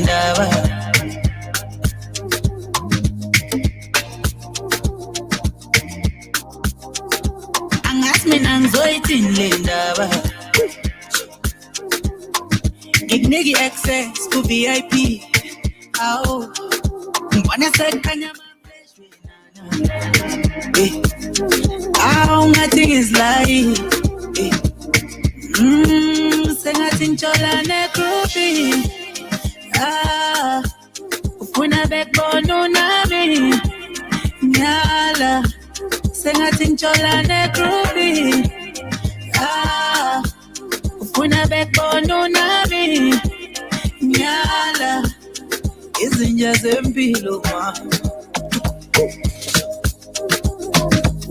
ndaba. Angazi mina ngizoyithini le ndaba. Ngikunika i-access ku VIP. Awu ngibona sekukhanya ama-fresh wena. Awu ngathi ngizlayi. Sengathi ntshola negroupi. Ufuna bekubona unami. Nyala sengathi ntshola negroupi. Ufuna bekubona unami. Nyala izinja zempilo ma.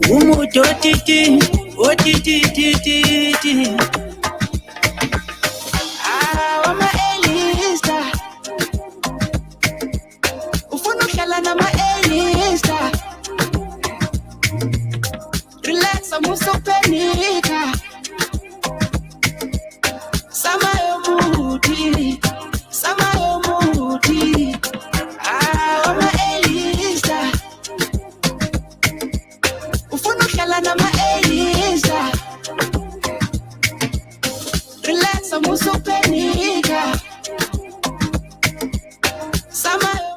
Umuntu otiti otiti. Relax, I'm so penica. Sama yo moody. I'm a Elisa. Ufunu kala na ma Elisa. Relax, I'm so penica. Sama yo.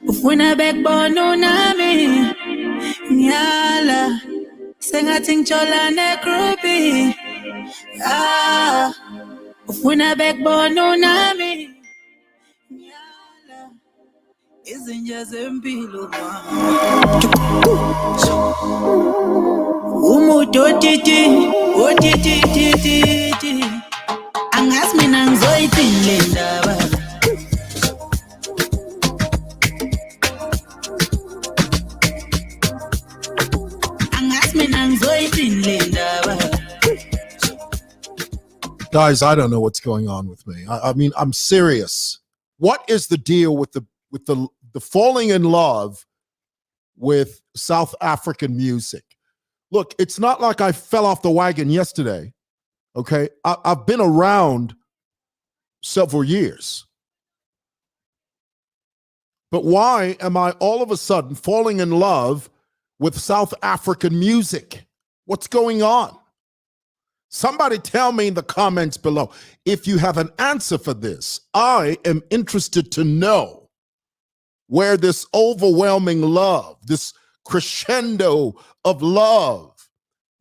Ufuna bekubona unami. Nyala sengathi ngitshola negroupi. Ufuna bekubona unami. Nyala izinja zempilo ma. Umuntu otiti. Angazi mina ngizoyithini le ndaba. Guys, I don't know what's going on with me. I mean, I'm serious. What is the deal with the falling in love with South African music? Look, it's not like I fell off the wagon yesterday. Okay, I've been around several years. But why am I all of a sudden falling in love with South African music? What's going on? Somebody tell me in the comments below if you have an answer for this. I am interested to know where this overwhelming love, this crescendo of love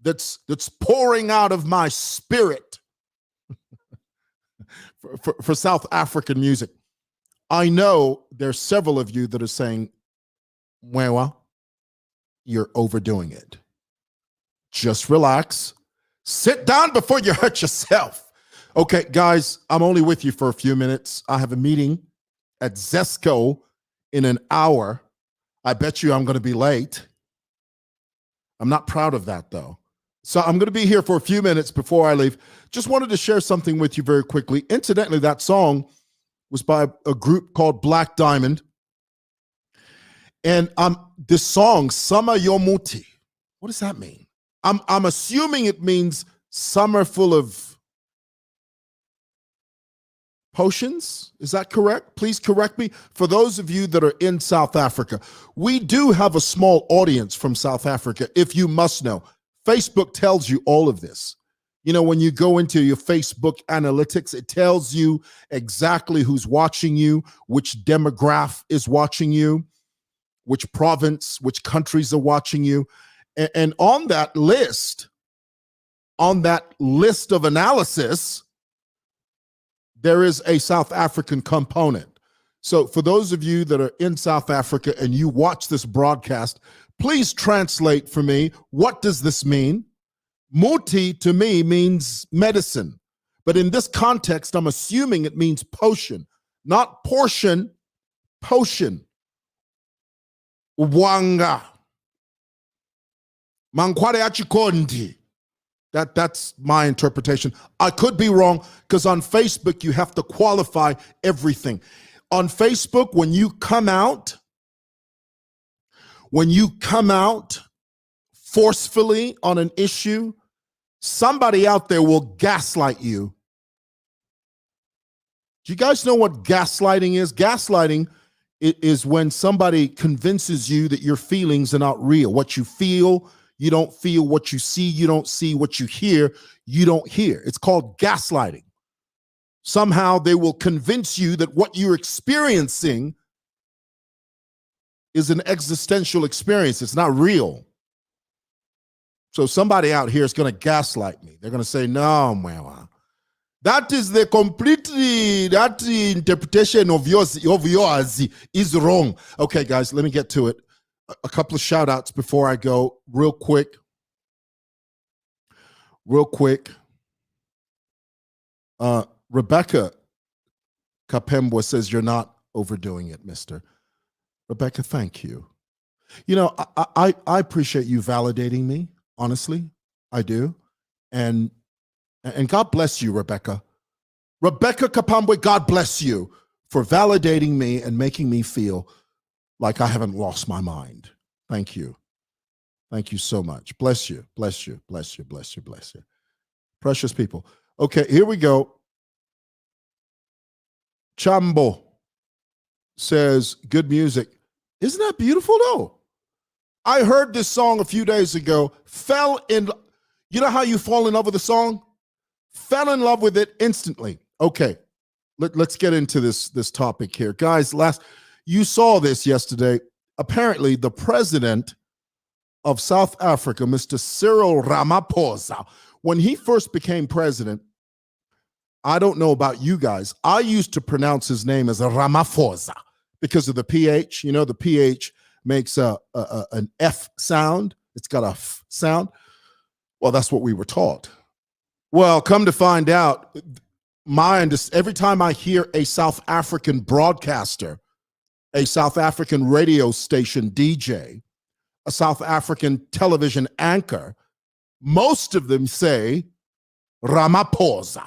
that's pouring out of my spirit for South African music. I know there's several of you that are saying, Mwewa, you're overdoing it. Just relax. Sit down before you hurt yourself. Okay, guys, I'm only with you for a few minutes. I have a meeting at Zesco in an hour. I bet you I'm going to be late. I'm not proud of that, though. So I'm going to be here for a few minutes before I leave. Just wanted to share something with you very quickly. Incidentally, that song was by a group called Black Diamond. And this song, Sama Yomuti, what does that mean? I'm assuming it means summer full of potions. Is that correct? Please correct me. For those of you that are in South Africa, we do have a small audience from South Africa, if you must know. Facebook tells you all of this. You know, when you go into your Facebook analytics, it tells you exactly who's watching you, which demographic is watching you, which province, which countries are watching you. And on that list of analysis, there is a South African component. So for those of you that are in South Africa and you watch this broadcast, please translate for me, what does this mean? Muti to me means medicine. But in this context, I'm assuming it means potion, not portion, potion. Wanga. Mankware achikondi. That's my interpretation. I could be wrong because on Facebook, you have to qualify everything. On Facebook, when you come out forcefully on an issue, Somebody out there will gaslight you. Do you guys know what gaslighting is? Gaslighting is when somebody convinces you that your feelings are not real. What you feel, you don't feel. What you see, you don't see. What you hear, you don't hear. It's called gaslighting. Somehow they will convince you that what you're experiencing is an existential experience. It's not real. So somebody out here is going to gaslight me. They're going to say, no, Mwewa, that is the completely, that interpretation of yours is wrong. Okay, guys, let me get to it. A couple of shout outs before I go real quick. Rebecca Kapembwa says, you're not overdoing it, mister. Rebecca, thank you. You know, I appreciate you validating me, honestly. I do. And God bless you, Rebecca. Rebecca Kapambwe, God bless you for validating me and making me feel like I haven't lost my mind. Thank you. Thank you so much. Bless you, bless you, bless you, bless you, bless you. Precious people. Okay, here we go. Chambo says, good music. Isn't that beautiful though? I heard this song a few days ago, you know how you fall in love with a song? Fell in love with it instantly. Okay, let's get into this topic here. Guys, you saw this yesterday. Apparently, the president of South Africa, Mr. Cyril Ramaphosa, when he first became president, I don't know about you guys, I used to pronounce his name as a Ramaphosa because of the PH. You know, the PH makes an F sound. It's got a F sound. Well, that's what we were taught. Well, come to find out, every time I hear a South African broadcaster, a South African radio station DJ, a South African television anchor, most of them say Ramaphosa.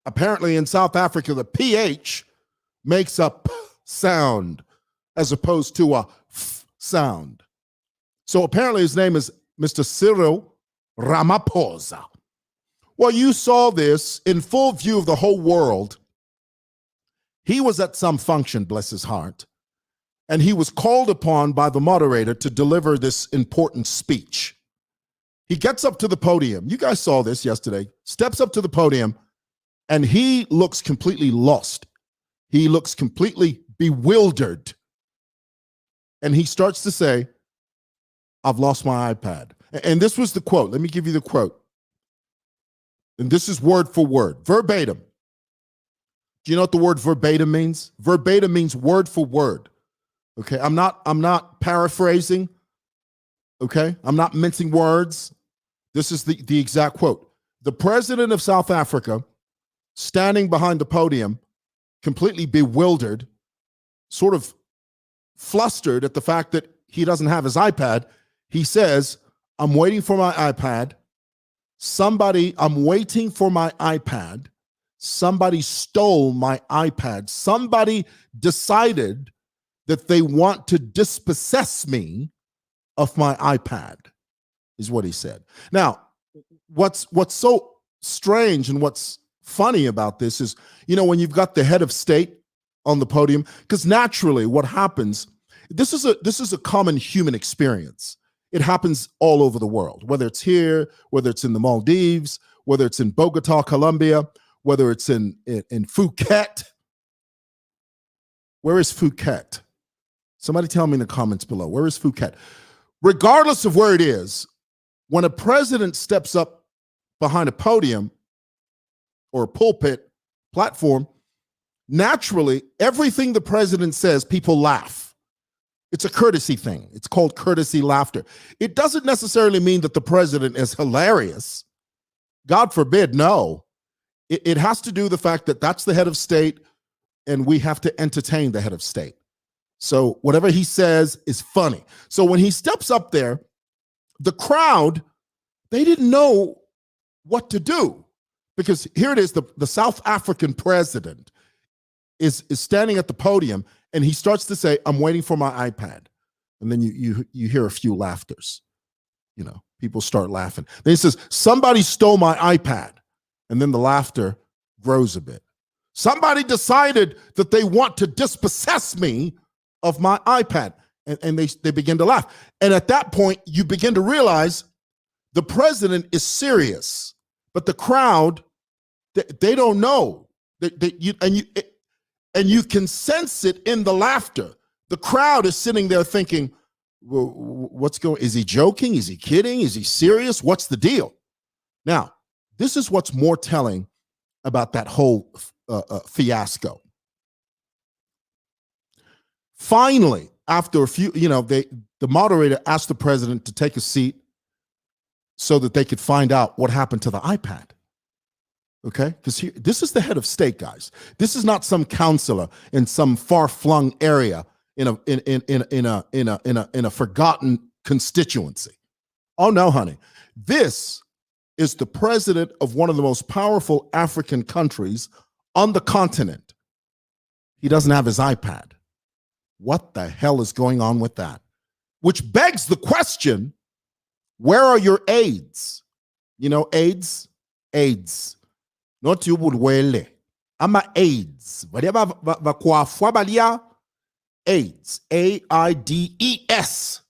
Apparently in South Africa, the PH makes a P sound as opposed to a F sound. So apparently his name is Mr. Cyril Ramaphosa. Well, you saw this in full view of the whole world. He was at some function, bless his heart, and he was called upon by the moderator to deliver this important speech. He gets up to the podium. You guys saw this yesterday. Steps up to the podium, and he looks completely lost. He looks completely bewildered. And he starts to say, I've lost my iPad. And this was the quote. Let me give you the quote. And this is word for word, verbatim. Do you know what the word verbatim means? Verbatim means word for word. Okay, I'm not paraphrasing. Okay, I'm not mincing words. This is the exact quote. The president of South Africa, standing behind the podium, completely bewildered, sort of flustered at the fact that he doesn't have his iPad. He says, I'm waiting for my iPad. I'm waiting for my iPad. Somebody stole my iPad. Somebody decided that they want to dispossess me of my iPad, is what he said. Now, what's so strange and what's funny about this is, you know, when you've got the head of state on the podium, because naturally what happens, this is a common human experience. It happens all over the world, whether it's here, whether it's in the Maldives, whether it's in Bogota, Colombia, whether it's in Phuket. Where is Phuket? Somebody tell me in the comments below. Where is Phuket? Regardless of where it is, when a president steps up behind a podium or a pulpit platform, naturally, everything the president says, people laugh. It's a courtesy thing. It's called courtesy laughter. It doesn't necessarily mean that the president is hilarious. God forbid, no. It has to do with the fact that that's the head of state, and we have to entertain the head of state. So whatever he says is funny. So when he steps up there, the crowd, they didn't know what to do. Because here it is, the South African president is standing at the podium, and he starts to say, I'm waiting for my iPad. And then you hear a few laughters. people start laughing. Then he says, somebody stole my iPad. And then the laughter grows a bit. Somebody decided that they want to dispossess me of my iPad. And they begin to laugh. And at that point, you begin to realize the president is serious, but the crowd, they don't know. And you can sense it in the laughter. The crowd is sitting there thinking, well, what's going? Is he joking? Is he kidding? Is he serious? What's the deal? Now, this is what's more telling about that whole fiasco. Finally, after a few, the moderator asked the president to take a seat so that they could find out what happened to the iPad. Okay, because this is the head of state, guys. This is not some counselor in some far-flung area in a forgotten constituency. Oh no, honey. This is the president of one of the most powerful African countries on the continent. He doesn't have his iPad. What the hell is going on with that? Which begs the question, where are your aides? AIDS? AIDS. Not you would wele. I'm AIDS. AIDS. AIDS.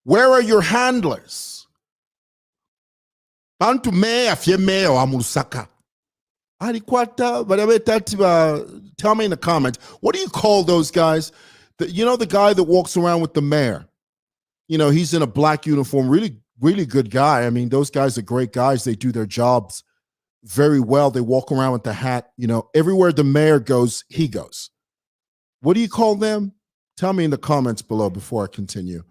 Where are your handlers? Bantu me afye me o amusaka. Tell me in the comments, what do you call those guys? The guy that walks around with the mayor. He's in a black uniform, really, really good guy. I mean, those guys are great guys. They do their jobs very well. They walk around with the hat. Everywhere the mayor goes, he goes. What do you call them? Tell me in the comments below before I continue.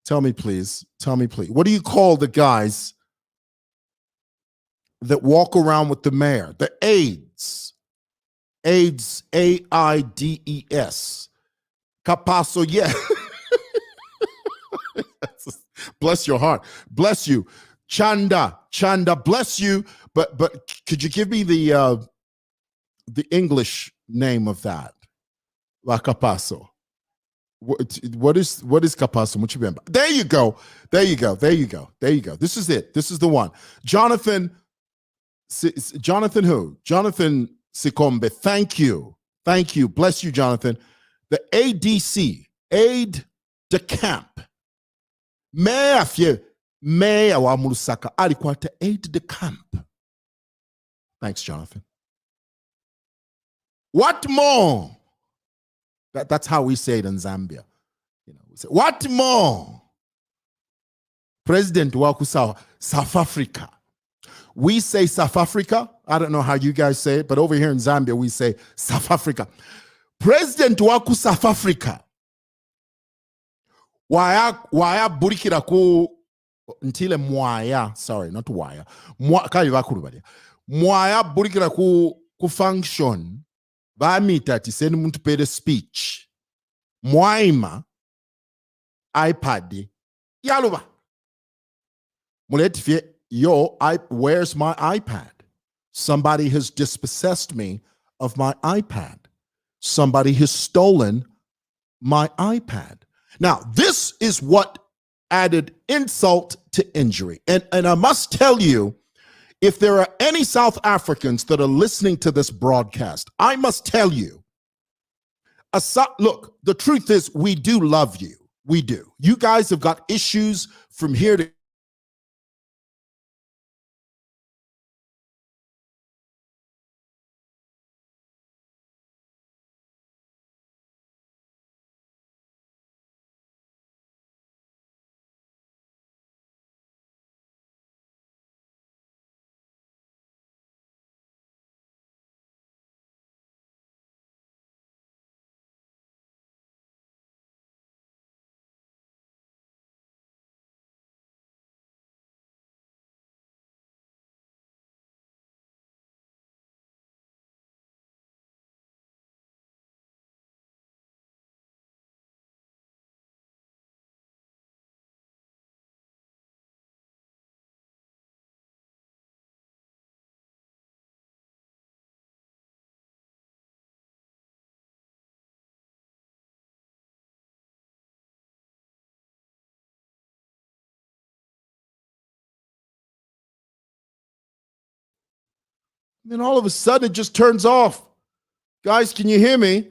Tell me, please. Tell me, please. What do you call the guys that walk around with the mayor? The aides. AIDS, AIDS. Capasso, yeah. Bless your heart. Bless you. Chanda, bless you. But could you give me the English name of that? La Capasso. What is Capasso? What you been? There you go. There you go. This is it. This is the one. Jonathan who? Jonathan Sikombe. Thank you. Bless you, Jonathan. The ADC, aide de camp. Mayor wa Mulusaka alikuwa aide de camp. Thanks, Jonathan. What more? That's how we say it in Zambia. We say, what more? President Wakusa, South Africa. We say South Africa. I don't know how you guys say it, but over here in Zambia, we say South Africa. President Waku South Africa. Waya burikira ku ntile mwaya. Sorry, not waya. Mwaya burikira ku function. Ba mitati send muntu pede speech. Mwaima iPad. Yaluba. Muletifie, where's my iPad? Somebody has dispossessed me of my iPad. Somebody has stolen my iPad. Now, this is what added insult to injury. And I must tell you, if there are any South Africans that are listening to this broadcast, I must tell you, look, the truth is we do love you. We do. You guys have got issues from here to Then all of a sudden it just turns off. Guys, can you hear me?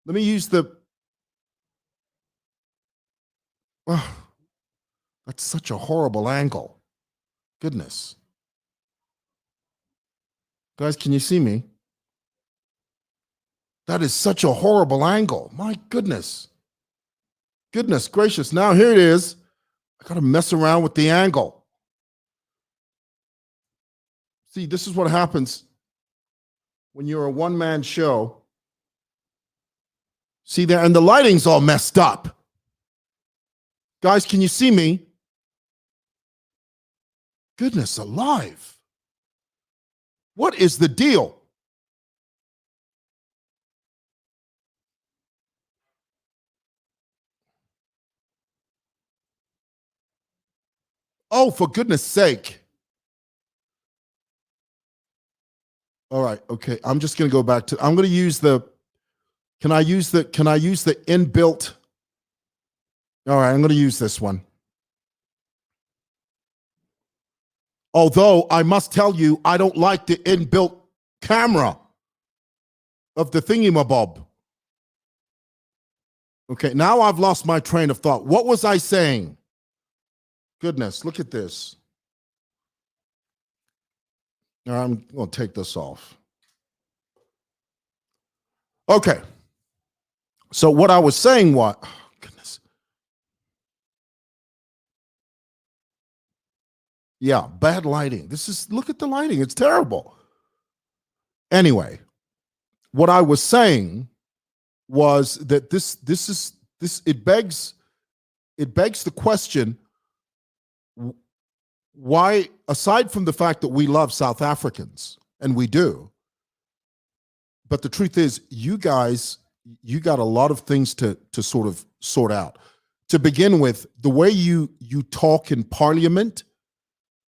Let me use the. Oh, that's such a horrible angle. Goodness. Guys, can you see me? That is such a horrible angle. My goodness. Goodness gracious. Now here it is. I got to mess around with the angle. See, this is what happens when you're a one-man show. See there, and the lighting's all messed up. Guys, can you see me? Goodness alive. What is the deal? Oh, for goodness sake. All right, okay. I'm just going to go back to, I'm going to use the, can I use the inbuilt? All right, I'm going to use this one. Although I must tell you, I don't like the inbuilt camera of the thingy-mabob. Okay, now I've lost my train of thought. What was I saying? Goodness, look at this. All right, I'm going to take this off. Okay. So what I was saying was, oh, goodness. Yeah, bad lighting. Look at the lighting. It's terrible. Anyway, what I was saying was that this it begs the question, why, aside from the fact that we love South Africans, and we do, but the truth is, you guys, you got a lot of things to sort out. To begin with, the way you talk in Parliament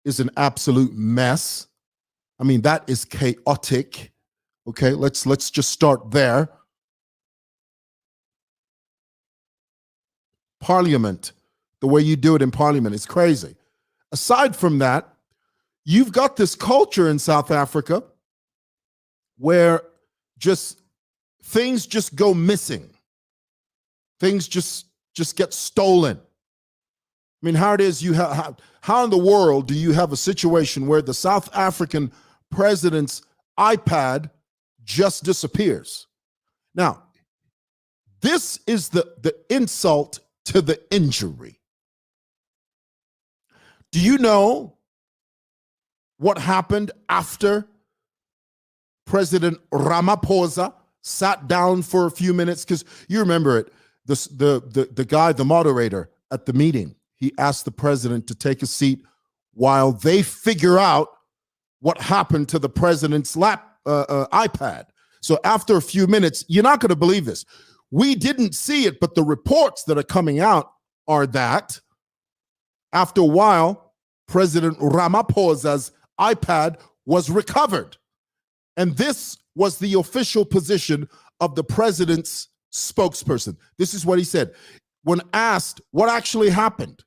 is an absolute mess. I mean, that is chaotic. Okay, let's just start there. Parliament, the way you do it in Parliament is crazy. Aside from that, you've got this culture in South Africa where just things just go missing. Things just get stolen. I mean, how it is you have, how in the world do you have a situation where the South African president's iPad just disappears? Now, this is the insult to the injury. Do you know what happened after President Ramaphosa sat down for a few minutes? Because you remember it, the guy, the moderator at the meeting, he asked the president to take a seat while they figure out what happened to the president's iPad. So after a few minutes, you're not going to believe this. We didn't see it, but the reports that are coming out are that after a while, President Ramaphosa's iPad was recovered. And this was the official position of the president's spokesperson. This is what he said. When asked what actually happened,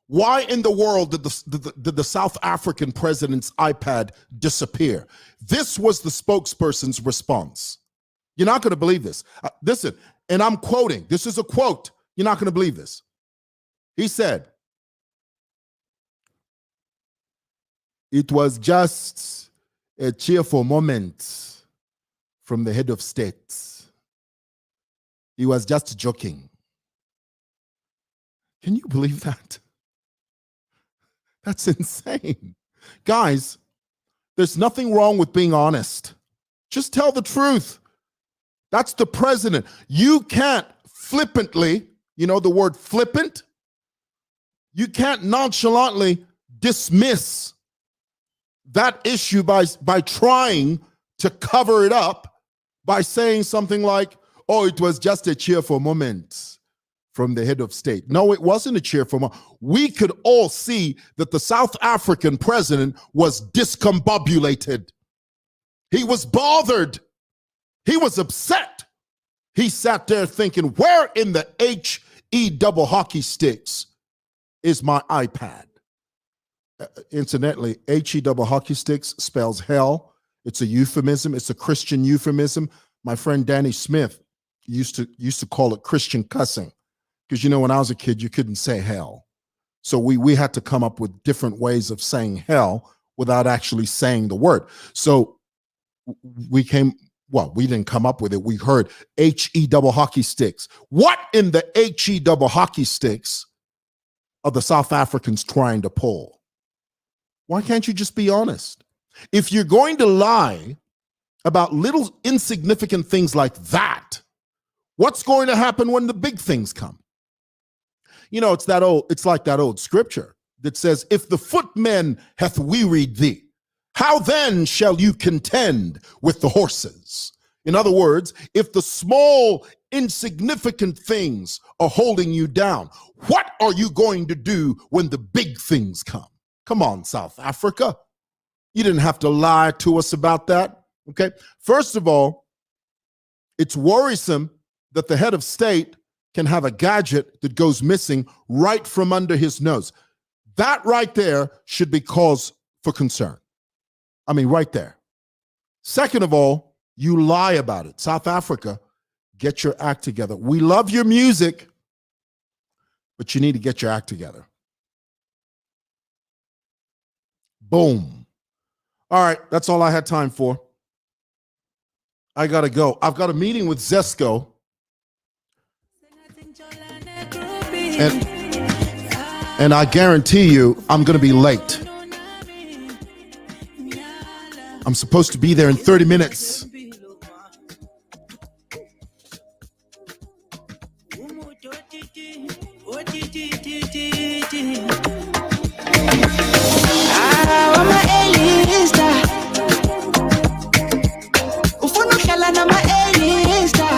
why in the world did the South African president's iPad disappear? This was the spokesperson's response. You're not going to believe this. Listen, and I'm quoting. This is a quote. You're not going to believe this. He said, "It was just a cheerful moment from the head of state. He was just joking." Can you believe that? That's insane. Guys, there's nothing wrong with being honest. Just tell the truth. That's the president. You can't flippantly, you know the word flippant? You can't nonchalantly dismiss that issue by trying to cover it up by saying something like, oh, it was just a cheerful moment from the head of state. No, it wasn't a cheerful moment. We could all see that the South African president was discombobulated. He was bothered. He was upset. He sat there thinking, where in the H-E double hockey sticks is my iPad? Incidentally, HE double hockey sticks spells hell. It's a euphemism. It's a Christian euphemism. My friend Danny Smith used to call it Christian cussing, because when I was a kid, you couldn't say hell. So we had to come up with different ways of saying hell without actually saying the word. So we didn't come up with it. We heard HE double hockey sticks. What in the HE double hockey sticks are the South Africans trying to pull? Why can't you just be honest? If you're going to lie about little insignificant things like that, what's going to happen when the big things come? It's like that old scripture that says, if the footmen hath wearied thee, how then shall you contend with the horses? In other words, if the small, insignificant things are holding you down, what are you going to do when the big things come? Come on, South Africa. You didn't have to lie to us about that. Okay. First of all, it's worrisome that the head of state can have a gadget that goes missing right from under his nose. That right there should be cause for concern. I mean, right there. Second of all, you lie about it. South Africa, get your act together. We love your music, but you need to get your act together. Boom. All right, that's all I had time for. I got to go. I've got a meeting with Zesco. And I guarantee you, I'm going to be late. I'm supposed to be there in 30 minutes.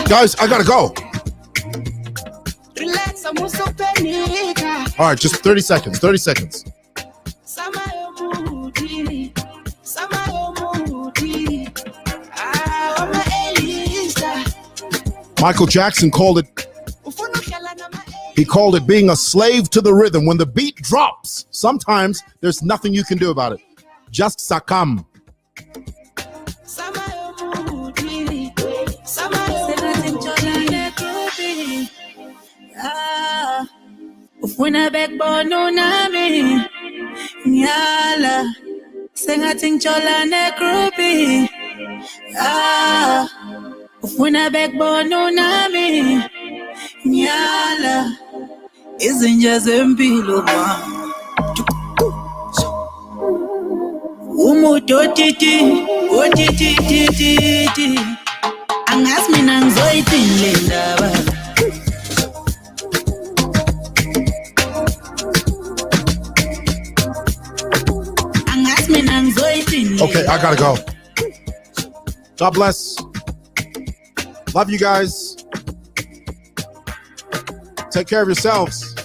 Guys, I gotta go. All right, just 30 seconds. 30 seconds. Michael Jackson called it, he called it being a slave to the rhythm. When the beat drops, sometimes there's nothing you can do about it. Just succumb. Ufuna backbone nami nyala sengathi ngitshola negroupi ufuna backbone nami nyala izinja zempilo ma umuntu otiti angazi mina ngizoyithini le ndaba. Okay, I gotta go. God bless. Love you guys. Take care of yourselves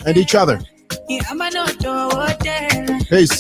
and each other. Peace.